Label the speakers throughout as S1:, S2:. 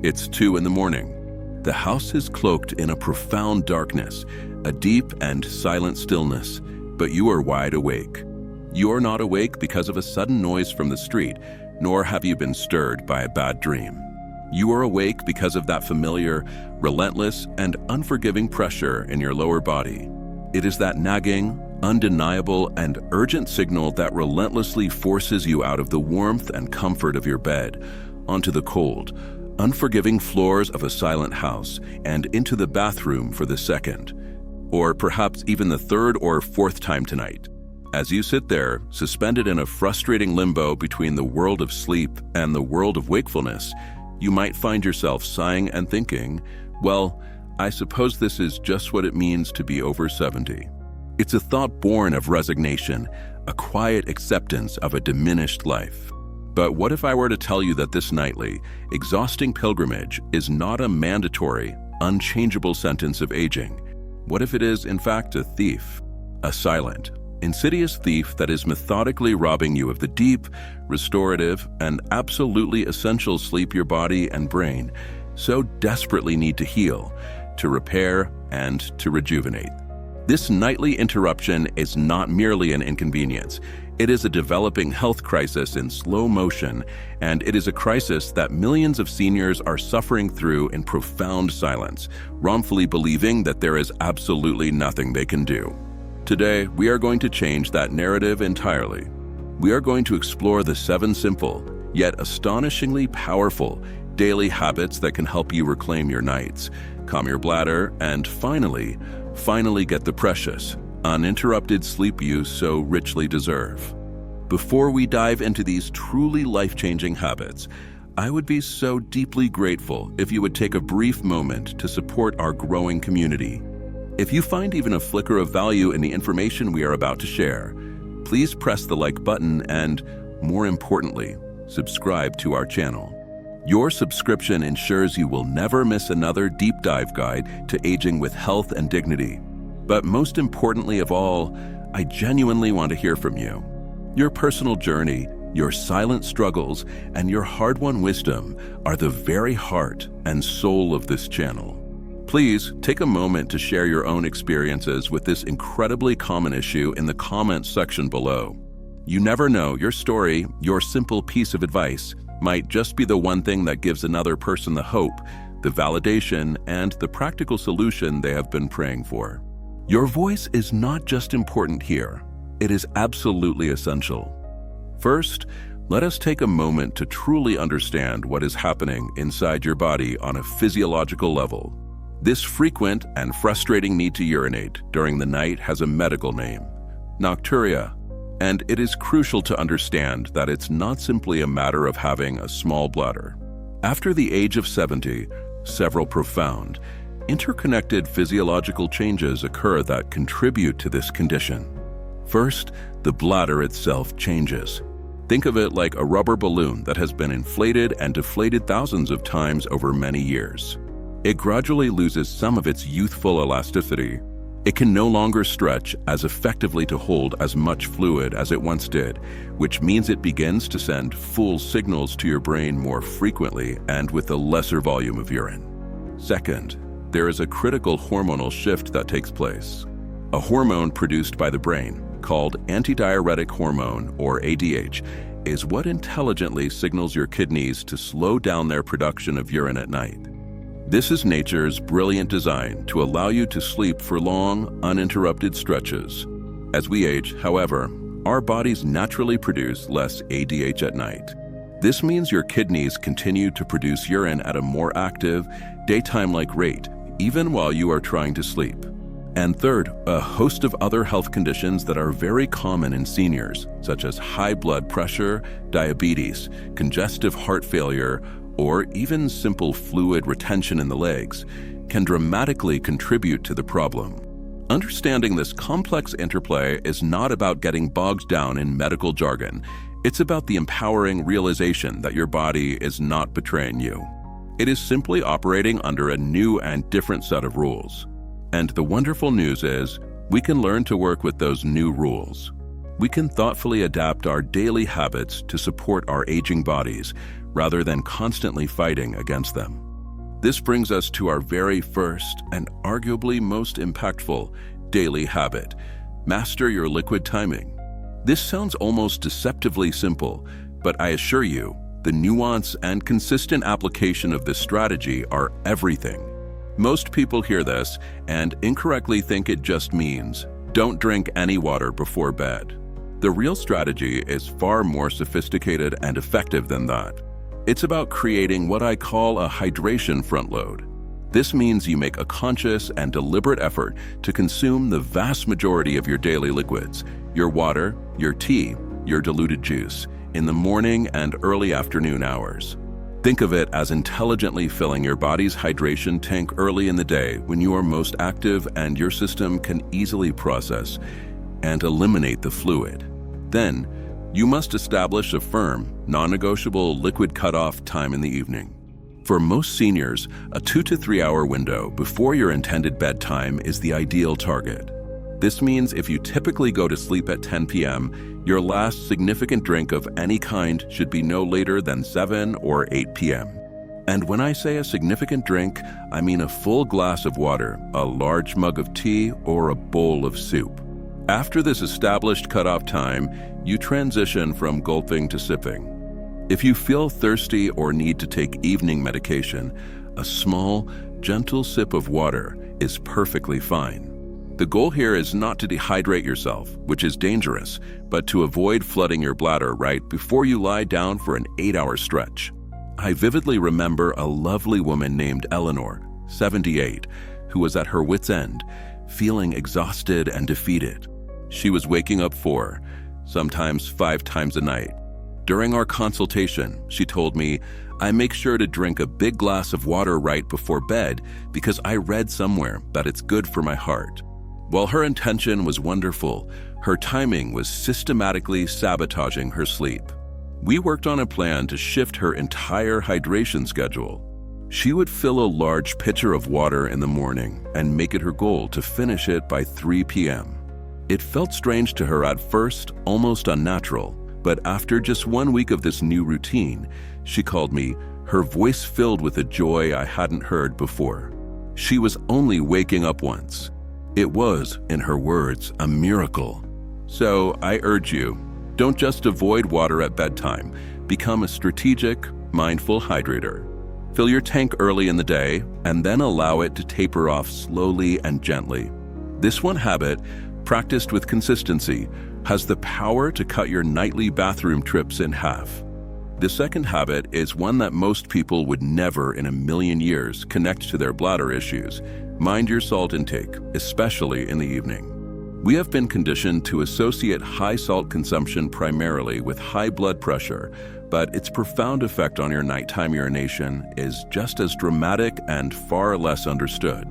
S1: It's 2 in the morning. The house is cloaked in a profound darkness, a deep and silent stillness, but you are wide awake. You are not awake because of a sudden noise from the street, nor have you been stirred by a bad dream. You are awake because of that familiar, relentless, and unforgiving pressure in your lower body. It is that nagging, undeniable, and urgent signal that relentlessly forces you out of the warmth and comfort of your bed, onto the cold, unforgiving floors of a silent house, and into the bathroom for the second, or perhaps even the third or fourth time tonight. As you sit there, suspended in a frustrating limbo between the world of sleep and the world of wakefulness, you might find yourself sighing and thinking, well, I suppose this is just what it means to be over 70. It's a thought born of resignation, a quiet acceptance of a diminished life. But what if I were to tell you that this nightly, exhausting pilgrimage is not a mandatory, unchangeable sentence of aging? What if it is, in fact, a thief, a silent, insidious thief that is methodically robbing you of the deep, restorative, and absolutely essential sleep your body and brain so desperately need to heal, to repair, and to rejuvenate? This nightly interruption is not merely an inconvenience. It is a developing health crisis in slow motion, and it is a crisis that millions of seniors are suffering through in profound silence, wrongfully believing that there is absolutely nothing they can do. Today, we are going to change that narrative entirely. We are going to explore the 7 simple, yet astonishingly powerful, daily habits that can help you reclaim your nights, calm your bladder, and finally get the precious, uninterrupted sleep you so richly deserve. Before we dive into these truly life-changing habits, I would be so deeply grateful if you would take a brief moment to support our growing community. If you find even a flicker of value in the information we are about to share, please press the like button and, more importantly, subscribe to our channel. Your subscription ensures you will never miss another deep dive guide to aging with health and dignity. But most importantly of all, I genuinely want to hear from you. Your personal journey, your silent struggles, and your hard-won wisdom are the very heart and soul of this channel. Please take a moment to share your own experiences with this incredibly common issue in the comments section below. You never know, your story, your simple piece of advice, might just be the one thing that gives another person the hope, the validation, and the practical solution they have been praying for. Your voice is not just important here, it is absolutely essential. First, let us take a moment to truly understand what is happening inside your body on a physiological level. This frequent and frustrating need to urinate during the night has a medical name, nocturia, and it is crucial to understand that it's not simply a matter of having a small bladder. After the age of 70, several profound, interconnected physiological changes occur that contribute to this condition. First, the bladder itself changes. Think of it like a rubber balloon that has been inflated and deflated thousands of times over many years. It gradually loses some of its youthful elasticity. It can no longer stretch as effectively to hold as much fluid as it once did, which means it begins to send full signals to your brain more frequently and with a lesser volume of urine. Second, there is a critical hormonal shift that takes place. A hormone produced by the brain, called antidiuretic hormone, or ADH, is what intelligently signals your kidneys to slow down their production of urine at night. This is nature's brilliant design to allow you to sleep for long, uninterrupted stretches. As we age, however, our bodies naturally produce less ADH at night. This means your kidneys continue to produce urine at a more active, daytime-like rate, even while you are trying to sleep. And third, a host of other health conditions that are very common in seniors, such as high blood pressure, diabetes, congestive heart failure, or even simple fluid retention in the legs, can dramatically contribute to the problem. Understanding this complex interplay is not about getting bogged down in medical jargon. It's about the empowering realization that your body is not betraying you. It is simply operating under a new and different set of rules. And the wonderful news is, we can learn to work with those new rules. We can thoughtfully adapt our daily habits to support our aging bodies, rather than constantly fighting against them. This brings us to our very first and arguably most impactful daily habit: master your liquid timing. This sounds almost deceptively simple, but I assure you, the nuance and consistent application of this strategy are everything. Most people hear this and incorrectly think it just means, don't drink any water before bed. The real strategy is far more sophisticated and effective than that. It's about creating what I call a hydration front load. This means you make a conscious and deliberate effort to consume the vast majority of your daily liquids, your water, your tea, your diluted juice, in the morning and early afternoon hours. Think of it as intelligently filling your body's hydration tank early in the day when you are most active and your system can easily process and eliminate the fluid. Then, you must establish a firm, non-negotiable liquid cutoff time in the evening. For most seniors, a 2 to 3 hour window before your intended bedtime is the ideal target. This means if you typically go to sleep at 10 p.m., your last significant drink of any kind should be no later than 7 or 8 p.m. And when I say a significant drink, I mean a full glass of water, a large mug of tea, or a bowl of soup. After this established cutoff time, you transition from gulping to sipping. If you feel thirsty or need to take evening medication, a small, gentle sip of water is perfectly fine. The goal here is not to dehydrate yourself, which is dangerous, but to avoid flooding your bladder right before you lie down for an 8-hour stretch. I vividly remember a lovely woman named Eleanor, 78, who was at her wit's end, feeling exhausted and defeated. She was waking up 4, sometimes 5 times a night. During our consultation, she told me, "I make sure to drink a big glass of water right before bed because I read somewhere that it's good for my heart." While her intention was wonderful, her timing was systematically sabotaging her sleep. We worked on a plan to shift her entire hydration schedule. She would fill a large pitcher of water in the morning and make it her goal to finish it by 3 p.m. It felt strange to her at first, almost unnatural, but after just 1 week of this new routine, she called me, her voice filled with a joy I hadn't heard before. She was only waking up once. It was, in her words, a miracle. So I urge you, don't just avoid water at bedtime. Become a strategic, mindful hydrator. Fill your tank early in the day and then allow it to taper off slowly and gently. This one habit, practiced with consistency, has the power to cut your nightly bathroom trips in half. The second habit is one that most people would never in a million years connect to their bladder issues. Mind your salt intake, especially in the evening. We have been conditioned to associate high salt consumption primarily with high blood pressure, but its profound effect on your nighttime urination is just as dramatic and far less understood.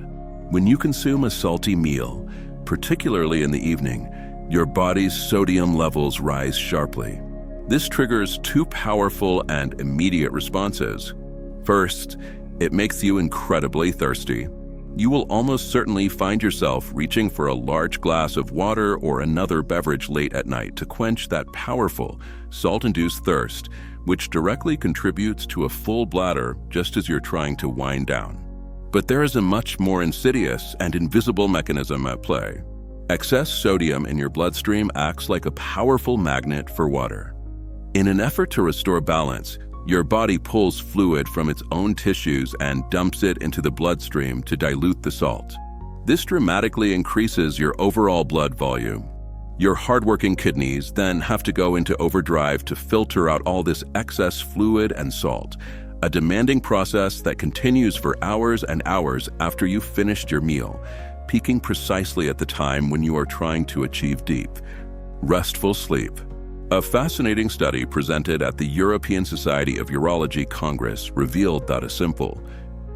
S1: When you consume a salty meal, particularly in the evening, your body's sodium levels rise sharply. This triggers 2 powerful and immediate responses. First, it makes you incredibly thirsty. You will almost certainly find yourself reaching for a large glass of water or another beverage late at night to quench that powerful, salt-induced thirst, which directly contributes to a full bladder just as you're trying to wind down. But there is a much more insidious and invisible mechanism at play. Excess sodium in your bloodstream acts like a powerful magnet for water. In an effort to restore balance, your body pulls fluid from its own tissues and dumps it into the bloodstream to dilute the salt. This dramatically increases your overall blood volume. Your hardworking kidneys then have to go into overdrive to filter out all this excess fluid and salt, a demanding process that continues for hours and hours after you've finished your meal, peaking precisely at the time when you are trying to achieve deep, restful sleep. A fascinating study presented at the European Society of Urology Congress revealed that a simple,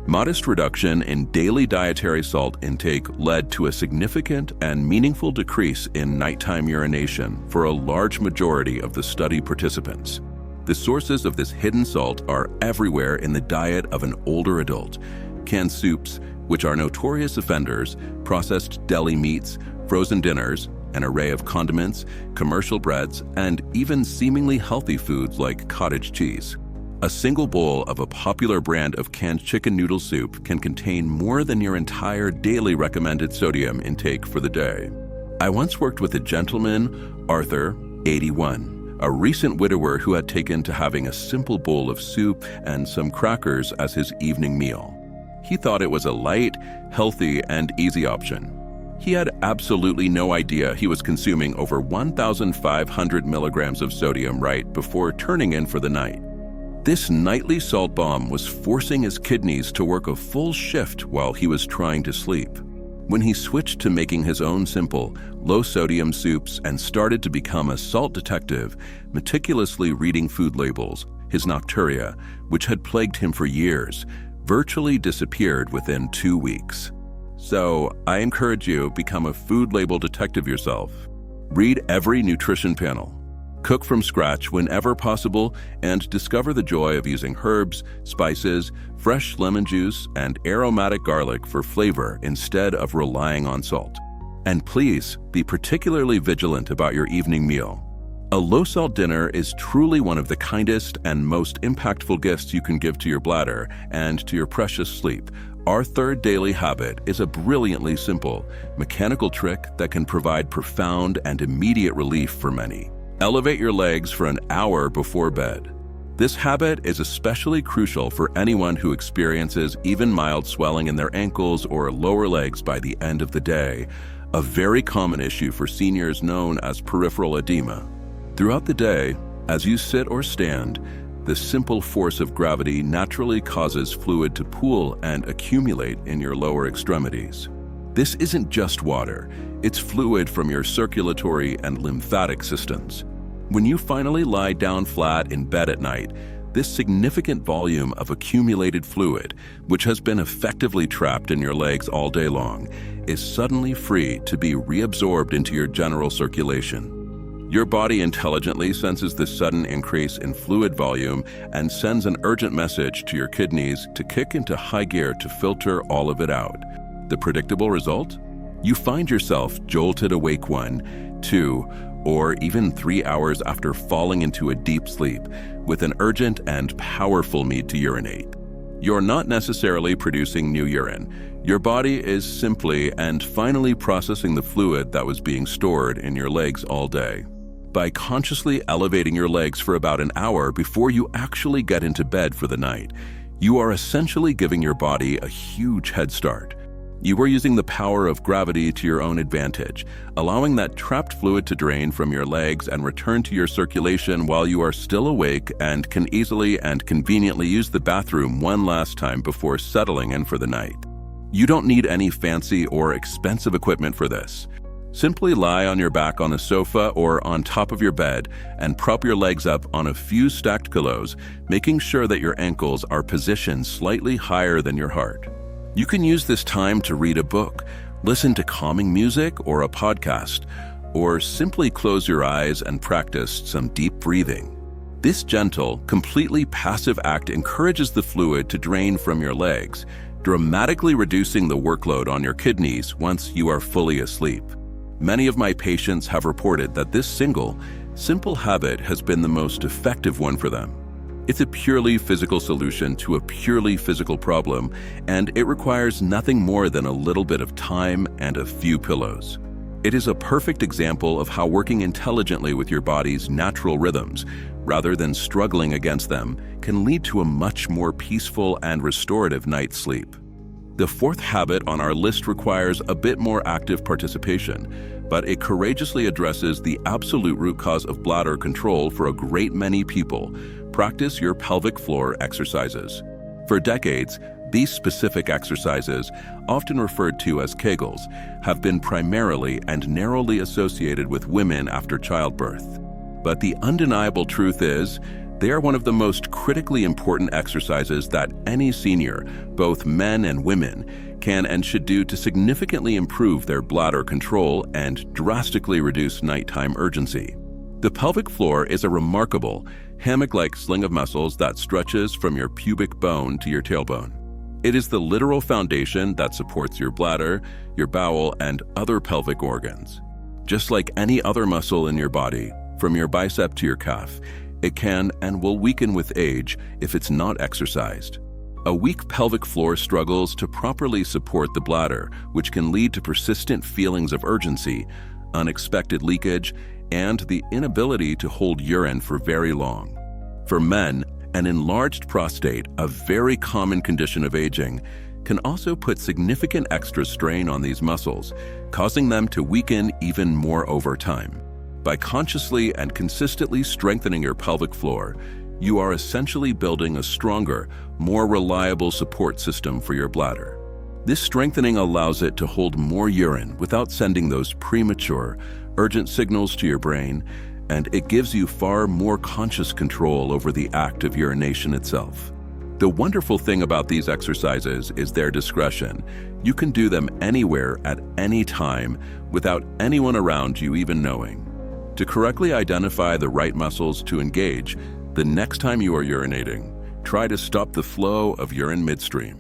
S1: modest reduction in daily dietary salt intake led to a significant and meaningful decrease in nighttime urination for a large majority of the study participants. The sources of this hidden salt are everywhere in the diet of an older adult. Canned soups, which are notorious offenders, processed deli meats, frozen dinners, an array of condiments, commercial breads, and even seemingly healthy foods like cottage cheese. A single bowl of a popular brand of canned chicken noodle soup can contain more than your entire daily recommended sodium intake for the day. I once worked with a gentleman, Arthur, 81, a recent widower who had taken to having a simple bowl of soup and some crackers as his evening meal. He thought it was a light, healthy, and easy option. He had absolutely no idea he was consuming over 1,500 milligrams of sodium right before turning in for the night. This nightly salt bomb was forcing his kidneys to work a full shift while he was trying to sleep. When he switched to making his own simple, low-sodium soups and started to become a salt detective, meticulously reading food labels, his nocturia, which had plagued him for years, virtually disappeared within 2 weeks. So, I encourage you, become a food label detective yourself. Read every nutrition panel. Cook from scratch whenever possible, and discover the joy of using herbs, spices, fresh lemon juice, and aromatic garlic for flavor instead of relying on salt. And please, be particularly vigilant about your evening meal. A low-salt dinner is truly one of the kindest and most impactful gifts you can give to your bladder and to your precious sleep. Our third daily habit is a brilliantly simple, mechanical trick that can provide profound and immediate relief for many. Elevate your legs for an hour before bed. This habit is especially crucial for anyone who experiences even mild swelling in their ankles or lower legs by the end of the day, a very common issue for seniors known as peripheral edema. Throughout the day, as you sit or stand, the simple force of gravity naturally causes fluid to pool and accumulate in your lower extremities. This isn't just water, it's fluid from your circulatory and lymphatic systems. When you finally lie down flat in bed at night, this significant volume of accumulated fluid, which has been effectively trapped in your legs all day long, is suddenly free to be reabsorbed into your general circulation. Your body intelligently senses this sudden increase in fluid volume and sends an urgent message to your kidneys to kick into high gear to filter all of it out. The predictable result? You find yourself jolted awake 1, 2, or even 3 hours after falling into a deep sleep with an urgent and powerful need to urinate. You're not necessarily producing new urine. Your body is simply and finally processing the fluid that was being stored in your legs all day. By consciously elevating your legs for about an hour before you actually get into bed for the night, you are essentially giving your body a huge head start. You are using the power of gravity to your own advantage, allowing that trapped fluid to drain from your legs and return to your circulation while you are still awake and can easily and conveniently use the bathroom one last time before settling in for the night. You don't need any fancy or expensive equipment for this. Simply lie on your back on a sofa or on top of your bed and prop your legs up on a few stacked pillows, making sure that your ankles are positioned slightly higher than your heart. You can use this time to read a book, listen to calming music or a podcast, or simply close your eyes and practice some deep breathing. This gentle, completely passive act encourages the fluid to drain from your legs, dramatically reducing the workload on your kidneys once you are fully asleep. Many of my patients have reported that this simple habit has been the most effective one for them. It's a purely physical solution to a purely physical problem, and it requires nothing more than a little bit of time and a few pillows. It is a perfect example of how working intelligently with your body's natural rhythms, rather than struggling against them, can lead to a much more peaceful and restorative night's sleep. The fourth habit on our list requires a bit more active participation, but it courageously addresses the absolute root cause of bladder control for a great many people. Practice your pelvic floor exercises. For decades, these specific exercises, often referred to as Kegels, have been primarily and narrowly associated with women after childbirth. But the undeniable truth is, they are one of the most critically important exercises that any senior, both men and women, can and should do to significantly improve their bladder control and drastically reduce nighttime urgency. The pelvic floor is a remarkable, hammock-like sling of muscles that stretches from your pubic bone to your tailbone. It is the literal foundation that supports your bladder, your bowel, and other pelvic organs. Just like any other muscle in your body, from your bicep to your calf, It can and will weaken with age if it's not exercised. A weak pelvic floor struggles to properly support the bladder, which can lead to persistent feelings of urgency, unexpected leakage, and the inability to hold urine for very long. For men, an enlarged prostate, a very common condition of aging, can also put significant extra strain on these muscles, causing them to weaken even more over time. By consciously and consistently strengthening your pelvic floor, you are essentially building a stronger, more reliable support system for your bladder. This strengthening allows it to hold more urine without sending those premature, urgent signals to your brain, and it gives you far more conscious control over the act of urination itself. The wonderful thing about these exercises is their discretion. You can do them anywhere at any time without anyone around you even knowing. To correctly identify the right muscles to engage, the next time you are urinating, try to stop the flow of urine midstream.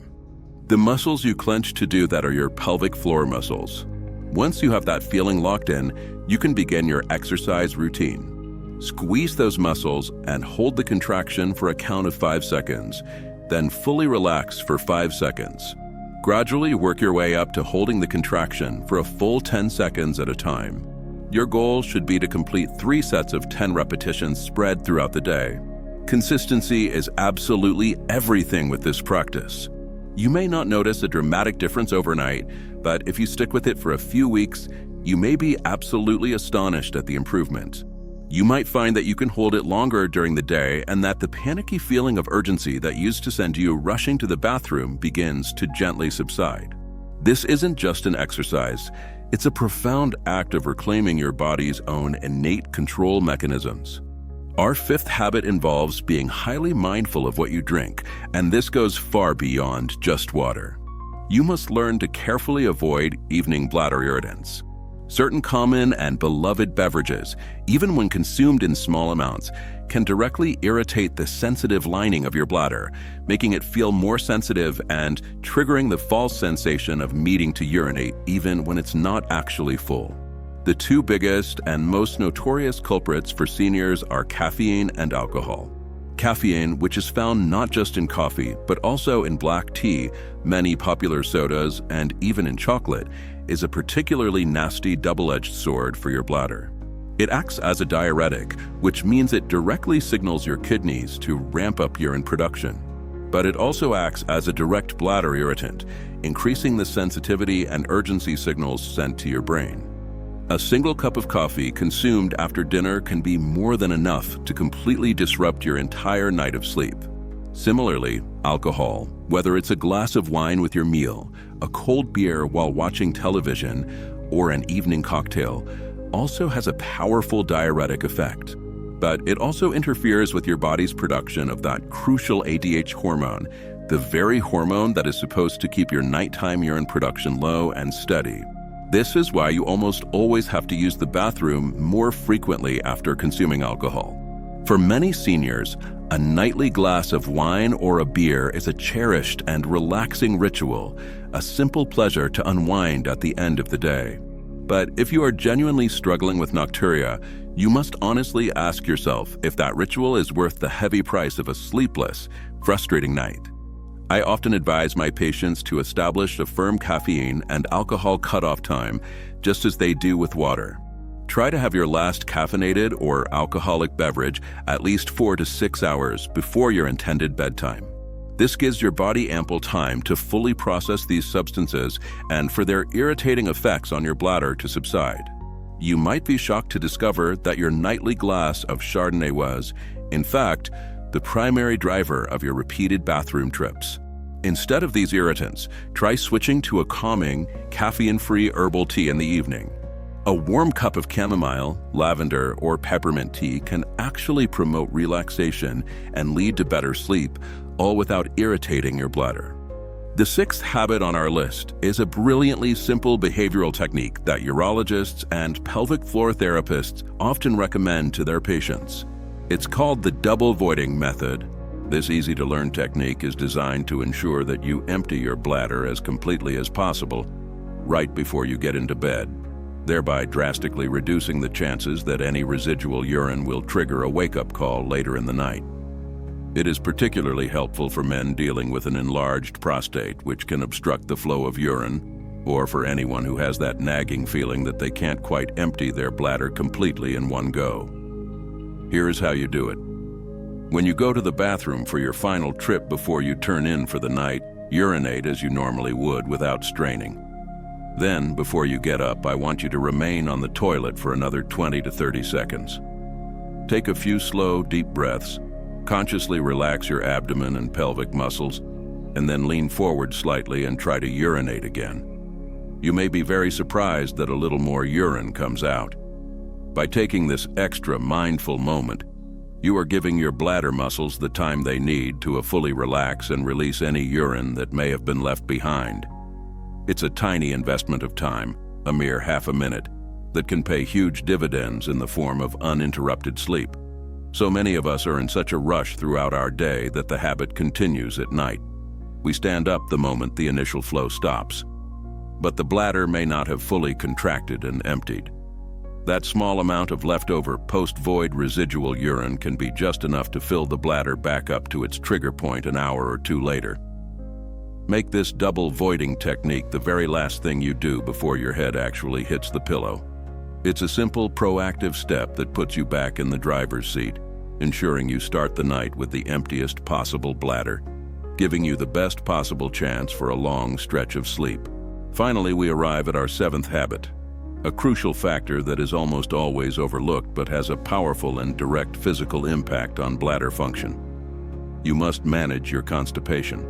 S1: The muscles you clench to do that are your pelvic floor muscles. Once you have that feeling locked in, you can begin your exercise routine. Squeeze those muscles and hold the contraction for a count of 5 seconds, then fully relax for 5 seconds. Gradually work your way up to holding the contraction for a full 10 seconds at a time. Your goal should be to complete 3 sets of 10 repetitions spread throughout the day. Consistency is absolutely everything with this practice. You may not notice a dramatic difference overnight, but if you stick with it for a few weeks, you may be absolutely astonished at the improvement. You might find that you can hold it longer during the day and that the panicky feeling of urgency that used to send you rushing to the bathroom begins to gently subside. This isn't just an exercise. It's a profound act of reclaiming your body's own innate control mechanisms. Our 5th habit involves being highly mindful of what you drink, and this goes far beyond just water. You must learn to carefully avoid evening bladder irritants. Certain common and beloved beverages, even when consumed in small amounts, can directly irritate the sensitive lining of your bladder, making it feel more sensitive and triggering the false sensation of needing to urinate even when it's not actually full. The 2 biggest and most notorious culprits for seniors are caffeine and alcohol. Caffeine, which is found not just in coffee, but also in black tea, many popular sodas, and even in chocolate, is a particularly nasty double-edged sword for your bladder. It acts as a diuretic, which means it directly signals your kidneys to ramp up urine production. But it also acts as a direct bladder irritant, increasing the sensitivity and urgency signals sent to your brain. A single cup of coffee consumed after dinner can be more than enough to completely disrupt your entire night of sleep. Similarly, alcohol, whether it's a glass of wine with your meal, a cold beer while watching television, or an evening cocktail, also has a powerful diuretic effect. But it also interferes with your body's production of that crucial ADH hormone, the very hormone that is supposed to keep your nighttime urine production low and steady. This is why you almost always have to use the bathroom more frequently after consuming alcohol. For many seniors, a nightly glass of wine or a beer is a cherished and relaxing ritual, a simple pleasure to unwind at the end of the day. But if you are genuinely struggling with nocturia, you must honestly ask yourself if that ritual is worth the heavy price of a sleepless, frustrating night. I often advise my patients to establish a firm caffeine and alcohol cutoff time, just as they do with water. Try to have your last caffeinated or alcoholic beverage at least 4 to 6 hours before your intended bedtime. This gives your body ample time to fully process these substances and for their irritating effects on your bladder to subside. You might be shocked to discover that your nightly glass of Chardonnay was, in fact, the primary driver of your repeated bathroom trips. Instead of these irritants, try switching to a calming, caffeine-free herbal tea in the evening. A warm cup of chamomile, lavender, or peppermint tea can actually promote relaxation and lead to better sleep, all without irritating your bladder. The 6th habit on our list is a brilliantly simple behavioral technique that urologists and pelvic floor therapists often recommend to their patients. It's called the double voiding method. This easy-to-learn technique is designed to ensure that you empty your bladder as completely as possible right before you get into bed. thereby drastically reducing the chances that any residual urine will trigger a wake-up call later in the night. It is particularly helpful for men dealing with an enlarged prostate, which can obstruct the flow of urine, or for anyone who has that nagging feeling that they can't quite empty their bladder completely in one go. Here is how you do it. When you go to the bathroom for your final trip before you turn in for the night, urinate as you normally would without straining. Then, before you get up, I want you to remain on the toilet for another 20 to 30 seconds. Take a few slow, deep breaths, consciously relax your abdomen and pelvic muscles, and then lean forward slightly and try to urinate again. You may be very surprised that a little more urine comes out. By taking this extra mindful moment, you are giving your bladder muscles the time they need to fully relax and release any urine that may have been left behind. It's a tiny investment of time, a mere half a minute, that can pay huge dividends in the form of uninterrupted sleep. So many of us are in such a rush throughout our day that the habit continues at night. We stand up the moment the initial flow stops. But the bladder may not have fully contracted and emptied. That small amount of leftover post-void residual urine can be just enough to fill the bladder back up to its trigger point an hour or two later. Make this double voiding technique the very last thing you do before your head actually hits the pillow. It's a simple, proactive step that puts you back in the driver's seat, ensuring you start the night with the emptiest possible bladder, giving you the best possible chance for a long stretch of sleep. Finally, we arrive at our seventh habit, a crucial factor that is almost always overlooked but has a powerful and direct physical impact on bladder function. You must manage your constipation.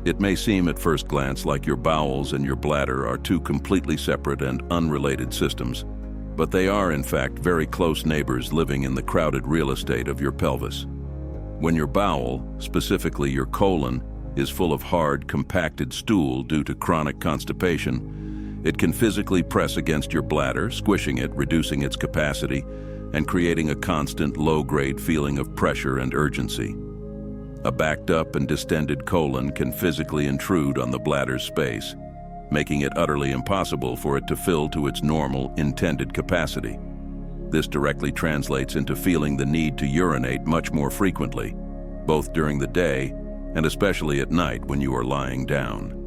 S1: It may seem at first glance like your bowels and your bladder are two completely separate and unrelated systems, but they are in fact very close neighbors living in the crowded real estate of your pelvis. When your bowel, specifically your colon, is full of hard, compacted stool due to chronic constipation, it can physically press against your bladder, squishing it, reducing its capacity, and creating a constant low-grade feeling of pressure and urgency. A backed up and distended colon can physically intrude on the bladder's space, making it utterly impossible for it to fill to its normal, intended capacity. This directly translates into feeling the need to urinate much more frequently, both during the day and especially at night when you are lying down.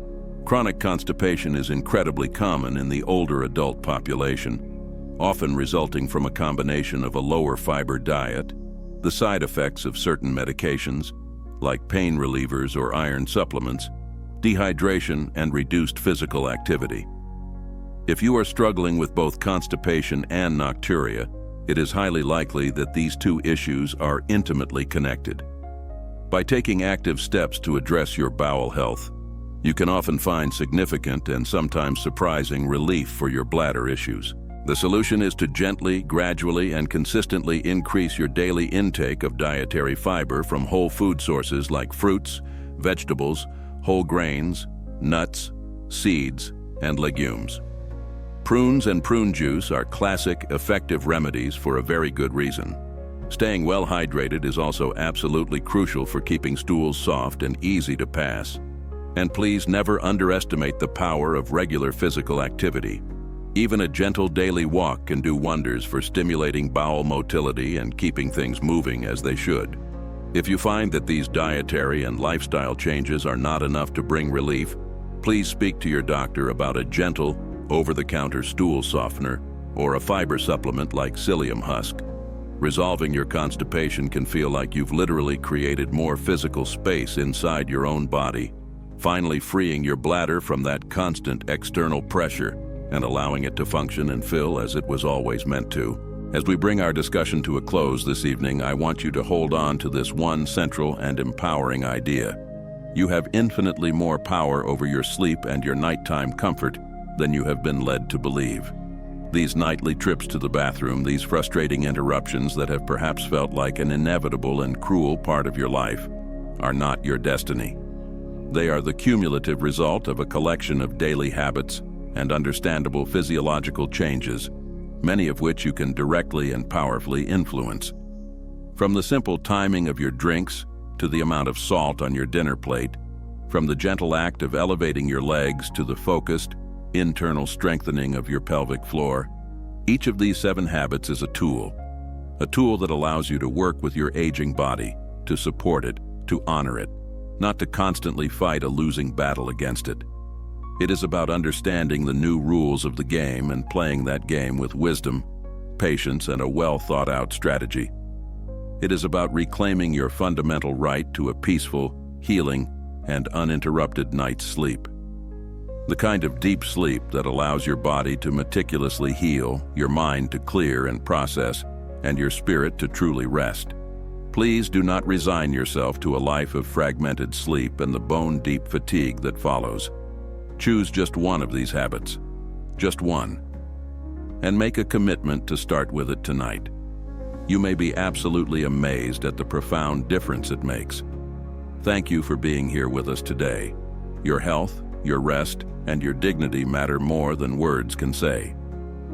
S1: Chronic constipation is incredibly common in the older adult population, often resulting from a combination of a lower fiber diet, the side effects of certain medications, like pain relievers or iron supplements, dehydration, and reduced physical activity. If you are struggling with both constipation and nocturia, it is highly likely that these two issues are intimately connected. By taking active steps to address your bowel health, you can often find significant and sometimes surprising relief for your bladder issues. The solution is to gently, gradually, and consistently increase your daily intake of dietary fiber from whole food sources like fruits, vegetables, whole grains, nuts, seeds, and legumes. Prunes and prune juice are classic, effective remedies for a very good reason. Staying well hydrated is also absolutely crucial for keeping stools soft and easy to pass. And please never underestimate the power of regular physical activity. Even a gentle daily walk can do wonders for stimulating bowel motility and keeping things moving as they should. If you find that these dietary and lifestyle changes are not enough to bring relief, please speak to your doctor about a gentle, over-the-counter stool softener or a fiber supplement like psyllium husk. Resolving your constipation can feel like you've literally created more physical space inside your own body, finally freeing your bladder from that constant external pressure and allowing it to function and fill as it was always meant to. As we bring our discussion to a close this evening, I want you to hold on to this one central and empowering idea. You have infinitely more power over your sleep and your nighttime comfort than you have been led to believe. These nightly trips to the bathroom, these frustrating interruptions that have perhaps felt like an inevitable and cruel part of your life, are not your destiny. They are the cumulative result of a collection of daily habits and understandable physiological changes, many of which you can directly and powerfully influence. From the simple timing of your drinks to the amount of salt on your dinner plate, from the gentle act of elevating your legs to the focused, internal strengthening of your pelvic floor. Each of these 7 habits is a tool that allows you to work with your aging body, to support it, to honor it, not to constantly fight a losing battle against it. It is about understanding the new rules of the game and playing that game with wisdom, patience, and a well-thought-out strategy. It is about reclaiming your fundamental right to a peaceful, healing, and uninterrupted night's sleep. The kind of deep sleep that allows your body to meticulously heal, your mind to clear and process, and your spirit to truly rest. Please do not resign yourself to a life of fragmented sleep and the bone-deep fatigue that follows. Choose just one of these habits, just one, and make a commitment to start with it tonight. You may be absolutely amazed at the profound difference it makes. Thank you for being here with us today. Your health, your rest, and your dignity matter more than words can say.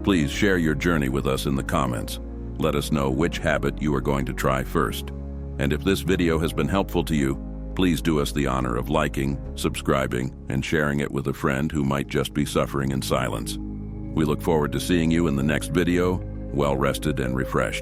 S1: Please share your journey with us in the comments. Let us know which habit you are going to try first. And if this video has been helpful to you, please do us the honor of liking, subscribing, and sharing it with a friend who might just be suffering in silence. We look forward to seeing you in the next video, well rested and refreshed.